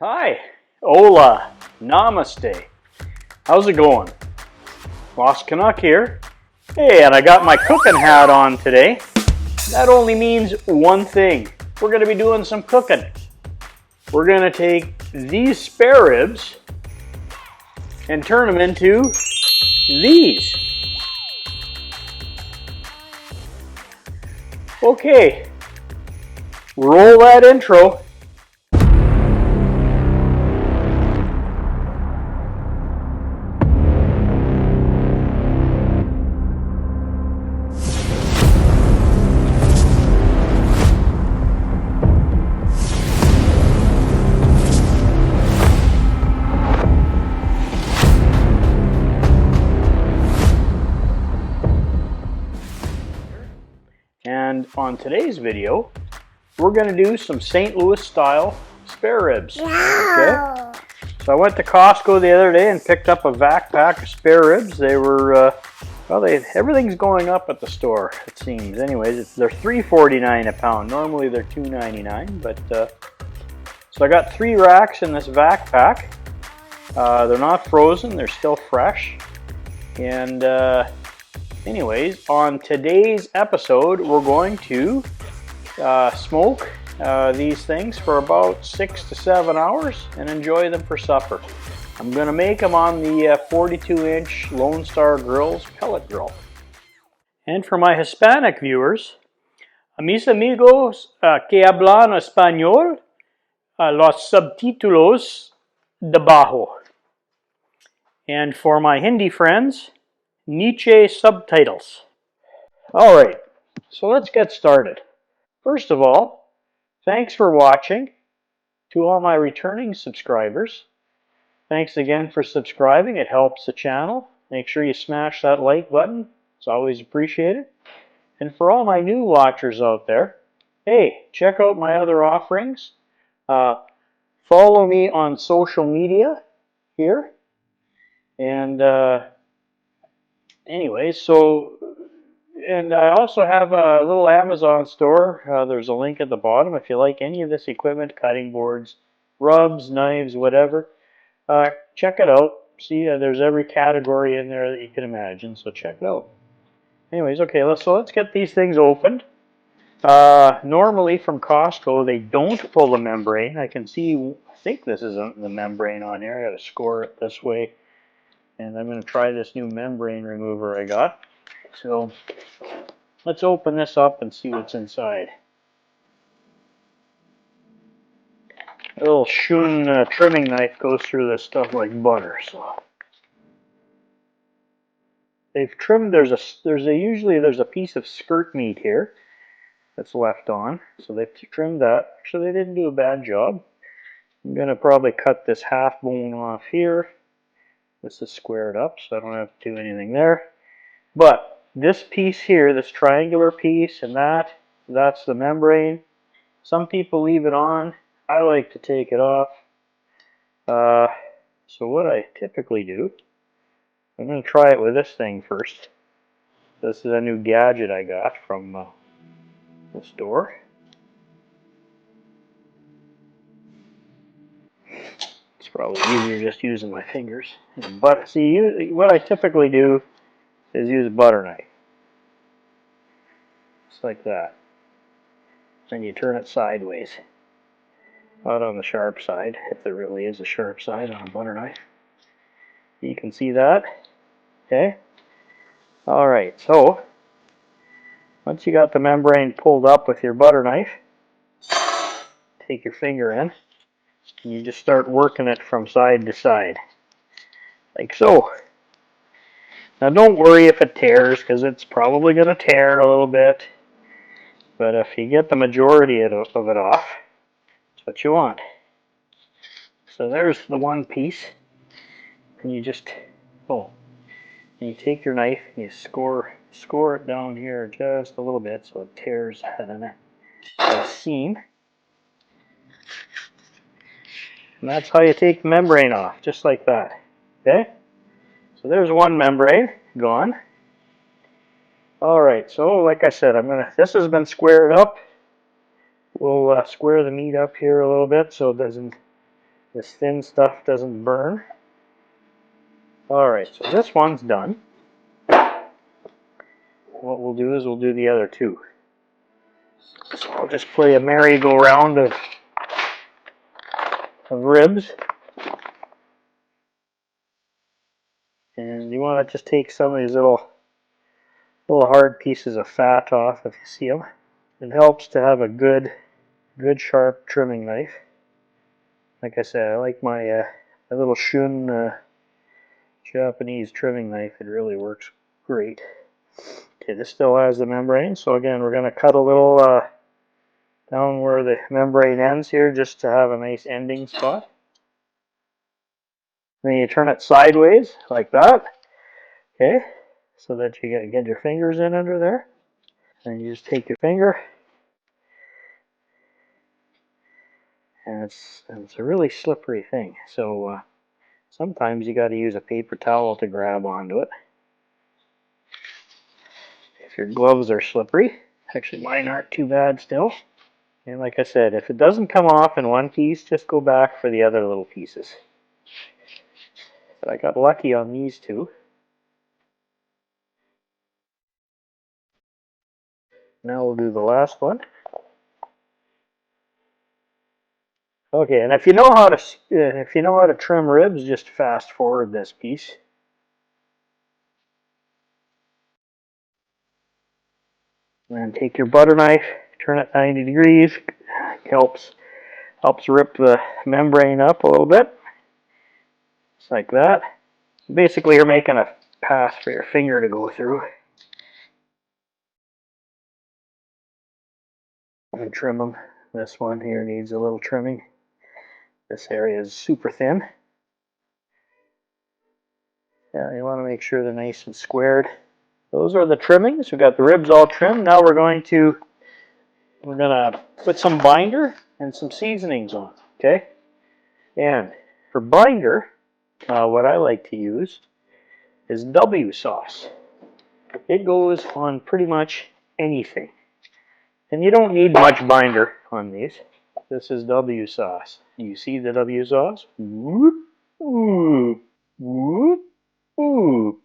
Hi, hola, namaste. How's it going? Boss Canuck here. Hey, and I got my cooking hat on today. That only means one thing. We're going to be doing some cooking. We're going to take these spare ribs and turn them into these. Okay, roll that intro. And on today's video, we're going to do some St. Louis style spare ribs. Okay? So I went to Costco the other day and picked up a vac pack of spare ribs. They were, everything's going up at the store, it seems. Anyways, they're $3.49 a pound. Normally they're $2.99, but so I got 3 racks in this vac pack. They're not frozen, they're still fresh. And anyways, on today's episode, we're going to smoke these things for about 6 to 7 hours and enjoy them for supper. I'm going to make them on the 42-inch Star Grillz Pellet Grill. And for my Hispanic viewers, a mis amigos que hablan español, los subtitles debajo. And for my Hindi friends, Nietzsche Subtitles. Alright, so let's get started. First of all, thanks for watching. To all my returning subscribers, thanks again for subscribing. It helps the channel. Make sure you smash that like button. It's always appreciated. And for all my new watchers out there, hey, check out my other offerings. Follow me on social media here. And anyways, and I also have a little Amazon store. There's a link at the bottom if you like any of this equipment, cutting boards, rubs, knives, whatever. Check it out. See, there's every category in there that you can imagine, so check it out. Anyways, okay, let's get these things opened. Normally from Costco, they don't pull the membrane. I can see, I think this is the membrane on here. I gotta score it this way. And I'm going to try this new membrane remover I got. So let's open this up and see what's inside. A little Shun trimming knife goes through this stuff like butter. So they've trimmed. Usually there's a piece of skirt meat here that's left on. So they've trimmed that. Actually, they didn't do a bad job. I'm going to probably cut this half bone off here. This is squared up, so I don't have to do anything there. But this piece here, this triangular piece, and that's the membrane. Some people leave it on. I like to take it off. So what I typically do, I'm going to try it with this thing first. This is a new gadget I got from the store. It's probably easier just using my fingers. But see, what I typically do is use a butter knife. Just like that. Then you turn it sideways. Not on the sharp side, if there really is a sharp side on a butter knife. You can see that. Okay? Alright, so once you got the membrane pulled up with your butter knife, take your finger in, and you just start working it from side to side. Like so. Now don't worry if it tears, because it's probably going to tear a little bit. But if you get the majority of it off, that's what you want. So there's the one piece. And you just, and you take your knife and you score it down here just a little bit so it tears the seam. And that's how you take the membrane off, just like that. Okay? So there's one membrane gone. Alright, so like I said, this has been squared up. We'll square the meat up here a little bit so it doesn't this thin stuff doesn't burn. Alright, so this one's done. What we'll do is we'll do the other two. So I'll just play a merry-go-round of ribs. And you want to just take some of these little hard pieces of fat off if you see them. It helps to have a good sharp trimming knife. Like I said, I like my little Shun Japanese trimming knife. It really works great. Okay, this still has the membrane, so again we're going to cut a little down where the membrane ends here just to have a nice ending spot. Then you turn it sideways like that, okay, so that you get your fingers in under there. And you just take your finger, and it's a really slippery thing, so sometimes you got to use a paper towel to grab onto it. If your gloves are slippery, actually mine aren't too bad still. And like I said, if it doesn't come off in one piece, just go back for the other little pieces. But I got lucky on these two. Now we'll do the last one. Okay, and if you know how to trim ribs, just fast forward this piece. And then take your butter knife, turn it 90 degrees. Helps rip the membrane up a little bit. Just like that. Basically, you're making a path for your finger to go through. And trim them. This one here needs a little trimming. This area is super thin. Yeah, you want to make sure they're nice and squared. Those are the trimmings. We've got the ribs all trimmed. Now we're gonna put some binder and some seasonings on. Okay. And for binder, what I like to use is W sauce. It goes on pretty much anything. And you don't need much binder on these. This is W sauce. You see the W sauce? Whoop, ooh, whoop, ooh.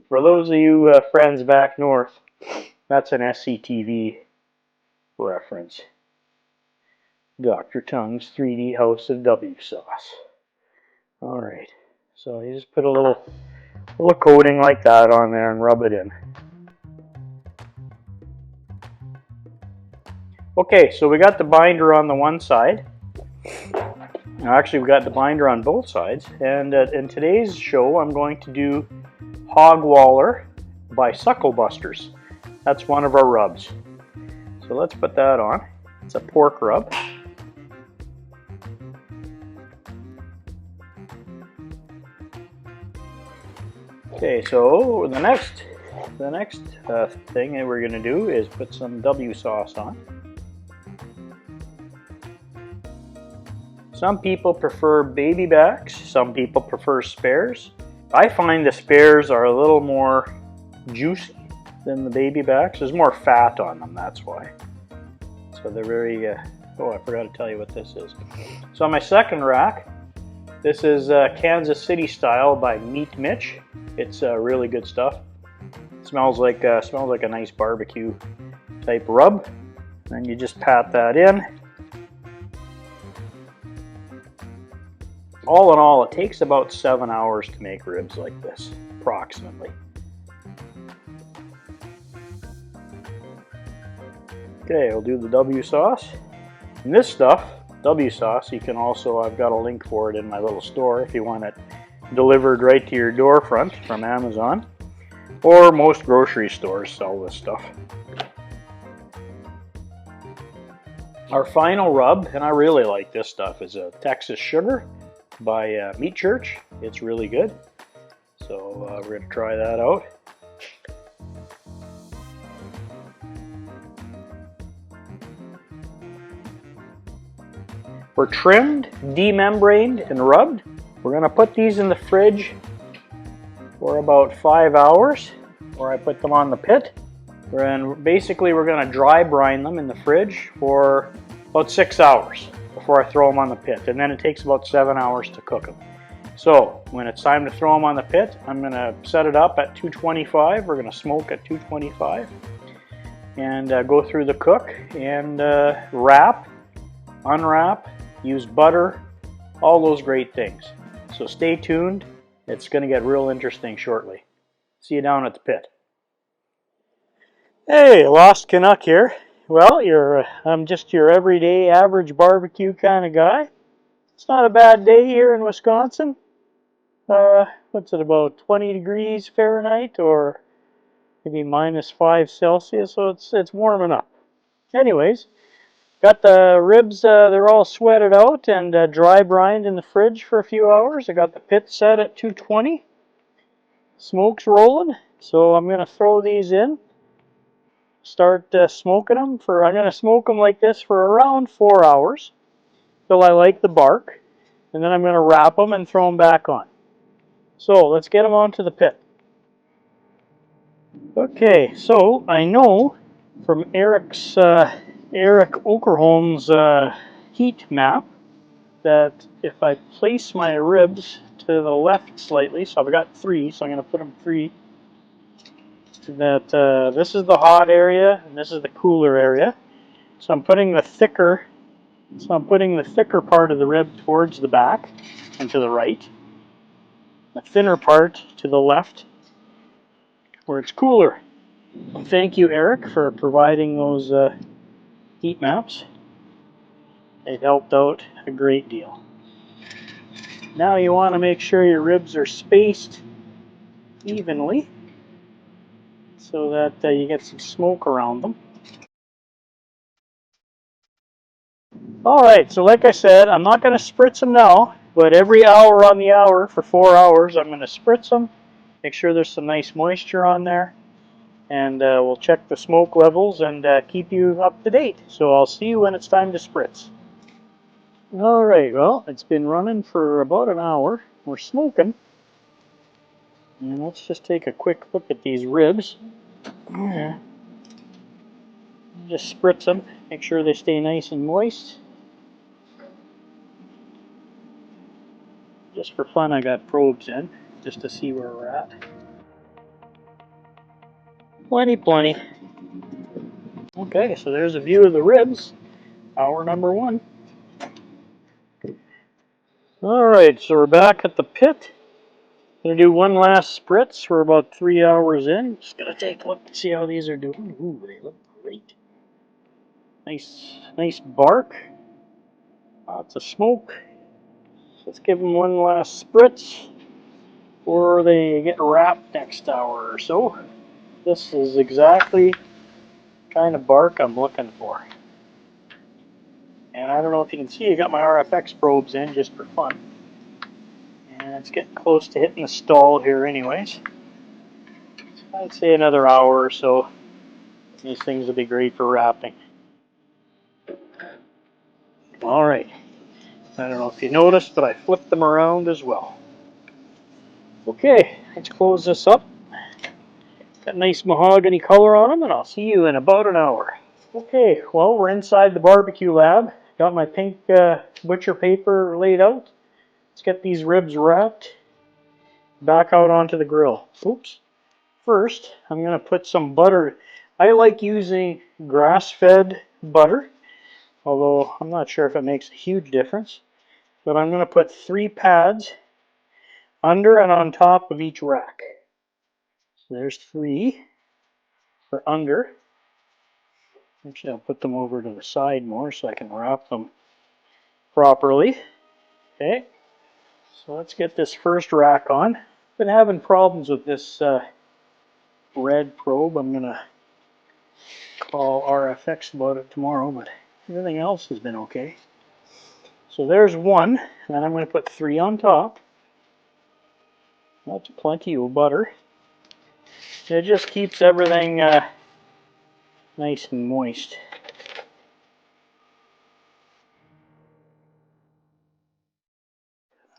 For those of you friends back north, that's an SCTV reference. Dr. Tongue's 3D House of W sauce. Alright, so you just put a little coating like that on there and rub it in. Okay, so we got the binder on the one side. Actually, we got the binder on both sides. And in today's show, I'm going to do Hog Waller by Suckle Busters. That's one of our rubs. So let's put that on. It's a pork rub. Okay, so the next thing that we're going to do is put some W sauce on. Some people prefer baby backs, some people prefer spares. I find the spares are a little more juicy than the baby backs. There's more fat on them, that's why. So they're very, oh, I forgot to tell you what this is. So on my second rack, this is Kansas City Style by Meat Mitch. It's really good stuff. It smells like a nice barbecue type rub. Then you just pat that in. All in all, it takes about 7 hours to make ribs like this, approximately. Okay, I'll do the W sauce. And this stuff, W sauce, you can also, I've got a link for it in my little store if you want it delivered right to your door front from Amazon. Or most grocery stores sell this stuff. Our final rub, and I really like this stuff, is a Texas Sugar by Meat Church. It's really good. So we're going to try that out. We're trimmed, demembraned, and rubbed. We're going to put these in the fridge for about 5 hours, or I put them on the pit. And basically we're going to dry brine them in the fridge for about 6 hours before I throw them on the pit. And then it takes about 7 hours to cook them. So when it's time to throw them on the pit, I'm going to set it up at 225. We're going to smoke at 225 and go through the cook and wrap, unwrap, use butter, all those great things. So stay tuned. It's going to get real interesting shortly. See you down at the pit. Hey, Lost Canuck here. Well, I'm just your everyday average barbecue kind of guy. It's not a bad day here in Wisconsin. What's it, about 20 degrees Fahrenheit or maybe -5 Celsius, so it's warming up. Anyways, got the ribs, they're all sweated out and dry brined in the fridge for a few hours. I got the pit set at 220. Smoke's rolling, so I'm going to throw these in. Start smoking them I'm going to smoke them like this for around 4 hours till I like the bark, and then I'm going to wrap them and throw them back on. So let's get them onto the pit. Okay, so I know from Eric Okerholm's heat map that if I place my ribs to the left slightly, so I've got 3, so I'm going to put them 3, that this is the hot area and this is the cooler area. So I'm putting the thicker part of the rib towards the back and to the right. The thinner part to the left where it's cooler. And thank you, Eric, for providing those heat maps. It helped out a great deal. Now you want to make sure your ribs are spaced evenly so that you get some smoke around them. Alright, so like I said, I'm not going to spritz them now, but every hour on the hour for 4 hours I'm going to spritz them, make sure there's some nice moisture on there, and we'll check the smoke levels and keep you up to date. So I'll see you when it's time to spritz. Alright, well, it's been running for about an hour. We're smoking. And let's just take a quick look at these ribs. Just spritz them, make sure they stay nice and moist. Just for fun, I got probes in, just to see where we're at. Plenty. Okay, so there's a view of the ribs. Hour number 1. Alright, so we're back at the pit. Gonna do one last spritz. We're about 3 hours in. Just gonna take a look and see how these are doing. Ooh, they look great. Nice bark. Lots of smoke. Let's give them one last spritz before they get wrapped next hour or so. This is exactly the kind of bark I'm looking for. And I don't know if you can see, I got my RFX probes in just for fun. And it's getting close to hitting the stall here anyways. So I'd say another hour or so. These things will be great for wrapping. Alright. I don't know if you noticed, but I flipped them around as well. Okay, let's close this up. Got nice mahogany color on them, and I'll see you in about an hour. Okay, well, we're inside the barbecue lab. Got my pink butcher paper laid out. Let's get these ribs wrapped. Back out onto the grill. Oops. First, I'm going to put some butter. I like using grass-fed butter, although I'm not sure if it makes a huge difference. But I'm going to put 3 pads under and on top of each rack. So there's 3 for under. Actually, I'll put them over to the side more so I can wrap them properly. Okay, so let's get this first rack on. Been having problems with this red probe. I'm going to call RFX about it tomorrow, but everything else has been okay. So there's 1, and then I'm going to put 3 on top. That's plenty of butter. It just keeps everything nice and moist.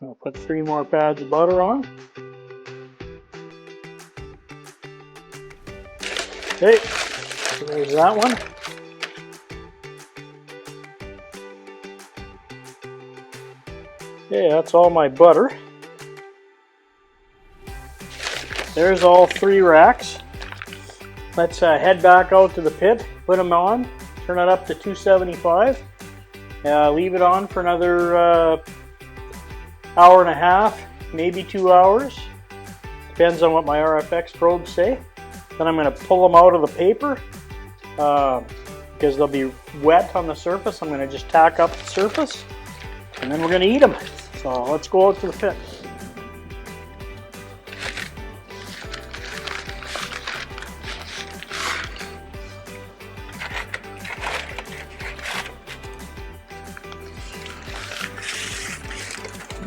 I'll put 3 more pads of butter on. Okay, so there's that one. Okay, that's all my butter. There's all 3 racks. Let's head back out to the pit, put them on, turn it up to 275, leave it on for another hour and a half, maybe 2 hours. Depends on what my RFX probes say. Then I'm going to pull them out of the paper because they'll be wet on the surface. I'm going to just tack up the surface and then we're going to eat them. So let's go out to the pit.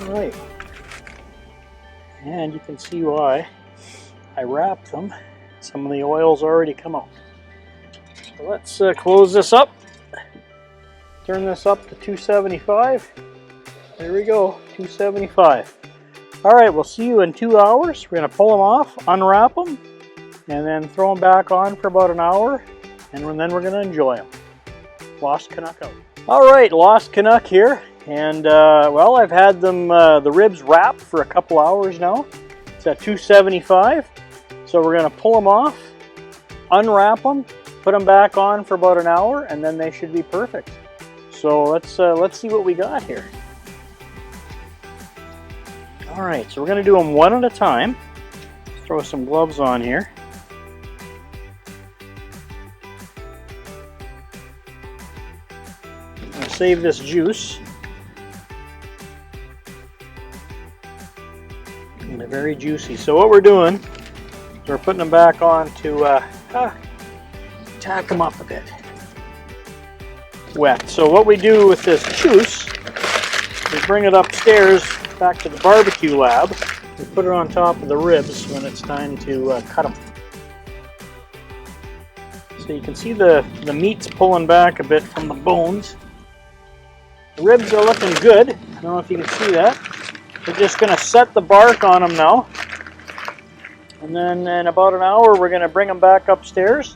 All right. And you can see why I wrapped them. Some of the oil's already come out. So let's close this up. Turn this up to 275. There we go, 275. All right, we'll see you in 2 hours. We're gonna pull them off, unwrap them, and then throw them back on for about an hour, and then we're gonna enjoy them. Lost Canuck out. All right, Lost Canuck here. And well, I've had them, the ribs wrapped for a couple hours now. It's at 275. So we're gonna pull them off, unwrap them, put them back on for about an hour, and then they should be perfect. So let's see what we got here. All right, so we're gonna do them one at a time. Throw some gloves on here. I'm gonna save this juice. And they're very juicy. So what we're doing is we're putting them back on to tack them up a bit. Wet. So what we do with this juice is bring it upstairs back to the barbecue lab. We put it on top of the ribs when it's time to cut them. So you can see the meat's pulling back a bit from the bones. The ribs are looking good. I don't know if you can see that. We're just going to set the bark on them now. And then in about an hour, we're going to bring them back upstairs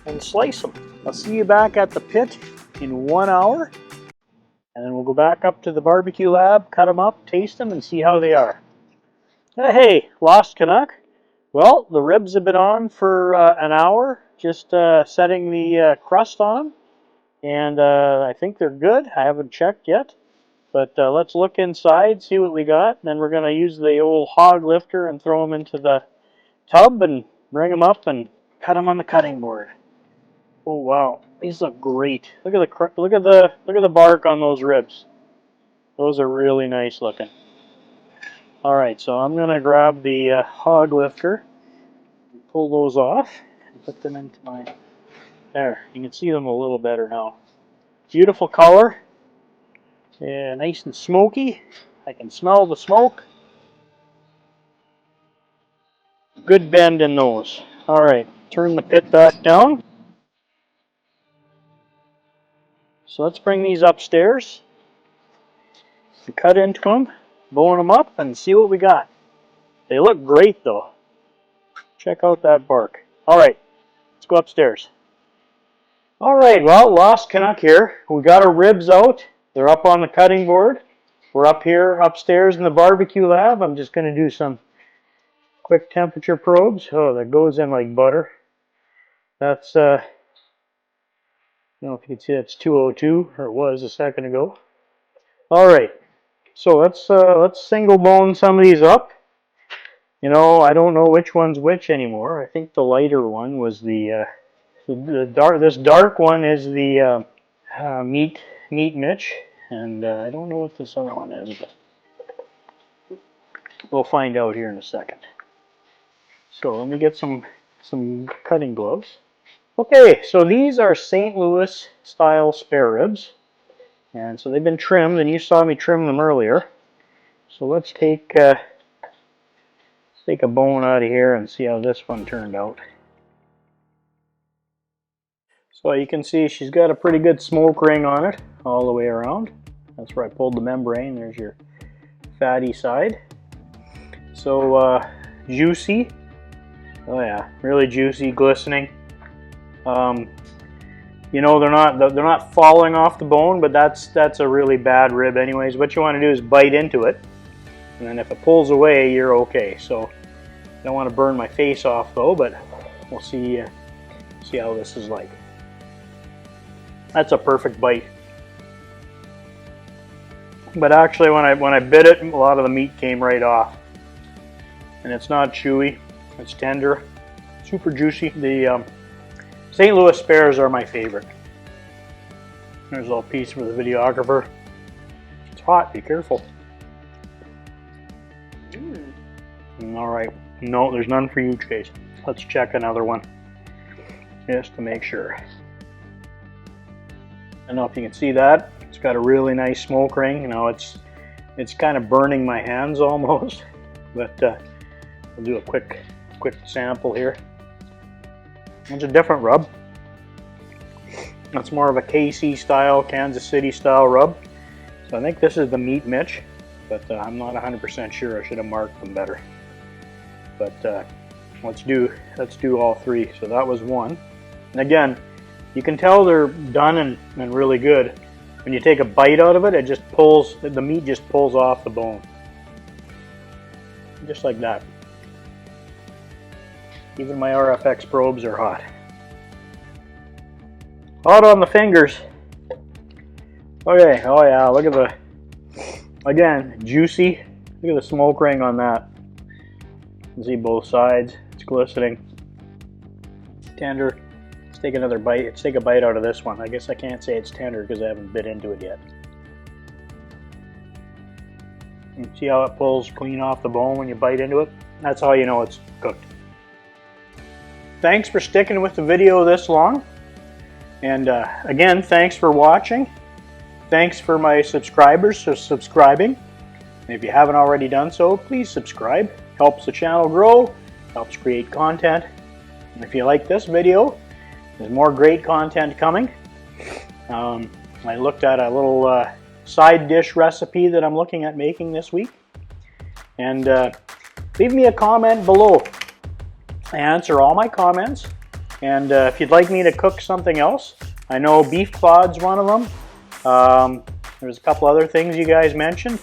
and slice them. I'll see you back at the pit in 1 hour. And then we'll go back up to the barbecue lab, cut them up, taste them, and see how they are. Hey, Lost Canuck. Well, the ribs have been on for an hour, just setting the crust on them. And I think they're good. I haven't checked yet. But let's look inside, see what we got. And then we're going to use the old hog lifter and throw them into the tub and bring them up and cut them on the cutting board. Oh wow, these look great. Look at the bark on those ribs. Those are really nice looking. All right, so I'm going to grab the hog lifter, pull those off, and put them into my. There, you can see them a little better now. Beautiful color. Yeah, nice and smoky. I can smell the smoke. Good bend in those. All right, turn the pit back down. So let's bring these upstairs. And cut into them, bone them up, and see what we got. They look great though. Check out that bark. All right, let's go upstairs. All right, well, Lost Canuck here. We got our ribs out. They're up on the cutting board. We're up here upstairs in the barbecue lab. I'm just going to do some quick temperature probes. Oh, that goes in like butter. That's, I don't know if you can see that's 202, or it was a second ago. All right, so let's single bone some of these up. You know, I don't know which one's which anymore. I think the lighter one was the dark. This dark one is the meat Mitch, and I don't know what this other one is, but we'll find out here in a second. So let me get some cutting gloves. Okay, so these are St. Louis style spare ribs, and so they've been trimmed, and you saw me trim them earlier. So let's take a bone out of here and see how this one turned out. So you can see she's got a pretty good smoke ring on it all the way around. That's where I pulled the membrane. There's your fatty side. So juicy. Oh yeah, really juicy, glistening. you know, they're not falling off the bone, but that's a really bad rib anyways. What you want to do is bite into it, and then if it pulls away, you're okay. So I don't want to burn my face off though, but we'll see how this is like. That's a perfect bite. But actually, when I bit it, a lot of the meat came right off, and it's not chewy. It's tender, super juicy. The St. Louis spares are my favorite. There's a little piece for the videographer. It's hot. Be careful. All right. No, there's none for you, Chase. Let's check another one, just to make sure. I don't know if you can see that. It's got a really nice smoke ring. You know, it's kind of burning my hands almost, but we'll do a quick sample here. It's a different rub. That's more of a KC style, Kansas City style rub. So I think this is the Meat Mitch, but I'm not 100% sure. I should have marked them better. But let's do all three. So that was one. And again, you can tell they're done and really good. When you take a bite out of it, it just pulls, the meat just pulls off the bone. Just like that. Even my RFX probes are hot. Hot on the fingers. Okay, oh yeah, look at the, again, juicy. Look at the smoke ring on that. You can see both sides. It's glistening. Tender. Let's take another bite. Let's take a bite out of this one. I guess I can't say it's tender because I haven't bit into it yet. You see how it pulls clean off the bone when you bite into it? That's how you know it's cooked. Thanks for sticking with the video this long. And again, thanks for watching. Thanks for my subscribers for subscribing. And if you haven't already done so, please subscribe. Helps the channel grow, helps create content. And if you like this video, there's more great content coming. I looked at a little side dish recipe that I'm looking at making this week. And leave me a comment below. I answer all my comments. And if you'd like me to cook something else, I know beef claud's one of them. There's a couple other things you guys mentioned.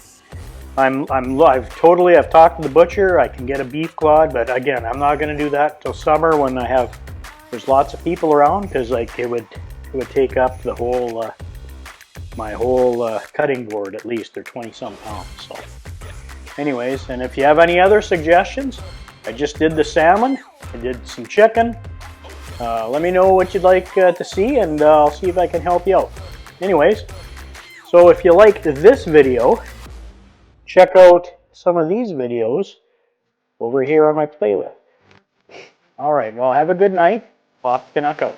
I've talked to the butcher. I can get a beef claud, but again, I'm not going to do that till summer when there's lots of people around, because like it would take up the whole my whole cutting board at least. They're 20-some pounds. So, anyways, and if you have any other suggestions, I just did the salmon. I did some chicken. Let me know what you'd like to see, and I'll see if I can help you out. Anyways, so if you liked this video, check out some of these videos over here on my playlist. All right, well, have a good night. Off Canuck out.